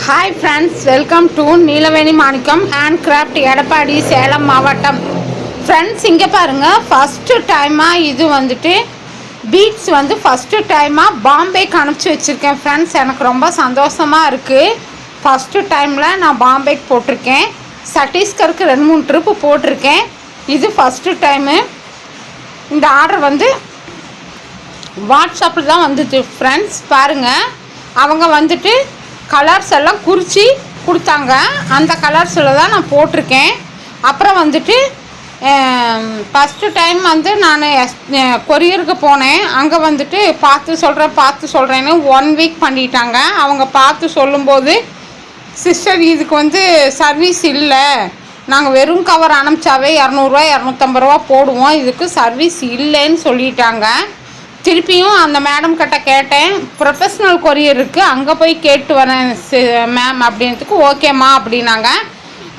Hi friends, welcome to Neelaveni Manickam hand craft, Edappadi, Salem மாவட்டம். Friends, இங்கே பாருங்கள், ஃபஸ்ட்டு டைமாக இது வந்துட்டு பீட்ஸ் ஃபஸ்ட்டு டைமாக பாம்பேக்கு அனுப்பிச்சி வச்சுருக்கேன். ஃப்ரெண்ட்ஸ், எனக்கு ரொம்ப சந்தோஷமாக இருக்குது. ஃபஸ்ட்டு டைமில் நான் பாம்பேக்கு போட்டிருக்கேன். சட்டீஸ்கருக்கு 2-3 ட்ரிப்பு போட்டிருக்கேன். இது ஃபஸ்ட்டு டைமு. இந்த ஆர்டர் வாட்ஸ்அப்பில் தான் வந்துச்சு. ஃப்ரெண்ட்ஸ் பாருங்கள், அவங்க கலர்ஸ் எல்லாம் குறித்து கொடுத்தாங்க. அந்த கலர்ஸில் தான் நான் போட்டிருக்கேன். அப்புறம் ஃபஸ்ட்டு டைம் நான் கொரியருக்கு போனேன். அங்கே பார்த்து சொல்கிறேன்னு 1 வீக் பண்ணிட்டாங்க. அவங்க பார்த்து சொல்லும்போது, சிஸ்டர் இதுக்கு சர்வீஸ் இல்லை, நாங்கள் வெறும் கவர் அனுப்பிச்சாவே 200 250 ரூபா போடுவோம், இதுக்கு சர்வீஸ் இல்லைன்னு சொல்லிட்டாங்க. திருப்பியும் அந்த மேடம் கிட்ட கேட்டேன், ப்ரொஃபஷ்னல் கொரியர் இருக்குது, அங்கே போய் கேட்டு வரேன் மேம் அப்படின்றதுக்கு ஓகேம்மா அப்படின்னாங்க.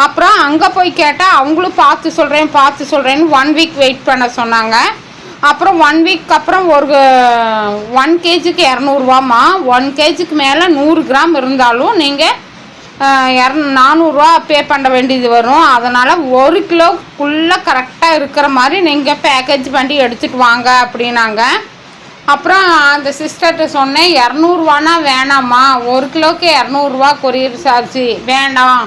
அப்புறம் அங்கே போய் கேட்டால் அவங்களும் பார்த்து சொல்கிறேன்னு 1 வீக் வெயிட் பண்ண சொன்னாங்க. அப்புறம் 1 வீக் அப்புறம் 1 கேஜிக்கு 200 1 கேஜிக்கு மேலே 100 கிராம் இருந்தாலும் நீங்கள் 400 ரூபா பே பண்ண வேண்டியது வரும். அதனால் 1 கிலோக்குள்ளே கரெக்டாக இருக்கிற மாதிரி நீங்கள் பேக்கேஜ் பண்ணி எடுத்துகிட்டு வாங்க அப்படின்னாங்க. அப்புறம் அந்த சிஸ்டர்கிட்ட சொன்னேன், 200 வேணாம்மா, 1 கிலோக்கு 200 கொரியர் சார்ஜ் வேண்டாம்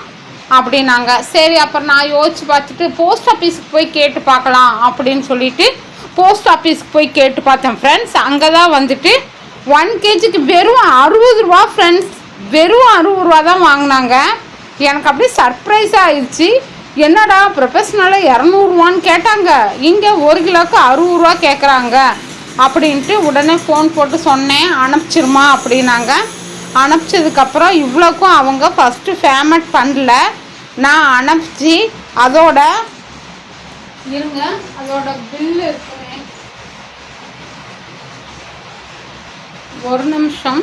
அப்படின்னாங்க. சரி, அப்புறம் நான் யோசித்து பார்த்துட்டு போஸ்ட் ஆஃபீஸுக்கு போய் கேட்டு பார்க்கலாம் அப்படின்னு சொல்லிட்டு போஸ்ட் ஆஃபீஸுக்கு போய் கேட்டு பார்த்தேன். ஃப்ரெண்ட்ஸ், அங்கே தான் 1 கேஜிக்கு வெறும் 60 ரூபா. ஃப்ரெண்ட்ஸ், வெறும் 60 ரூபா தான் வாங்கினாங்க. எனக்கு அப்படியே சர்ப்ரைஸ் ஆயிடுச்சு. என்னடா ப்ரொஃபஷ்னலாக 200 கேட்டாங்க, இங்கே 1 கிலோக்கு 60 ரூபா கேட்குறாங்க அப்படின்ட்டு உடனே ஃபோன் போட்டு சொன்னேன், அனுப்பிச்சிருமா அப்படின்னாங்க. அனுப்பிச்சதுக்கப்புறம் இவ்வளோக்கும் அவங்க ஃபஸ்ட்டு பேமெண்ட் பண்ணல. நான் அனுப்பிச்சி அதோட பில்லு இருக்குமே, ஒரு நிமிஷம்.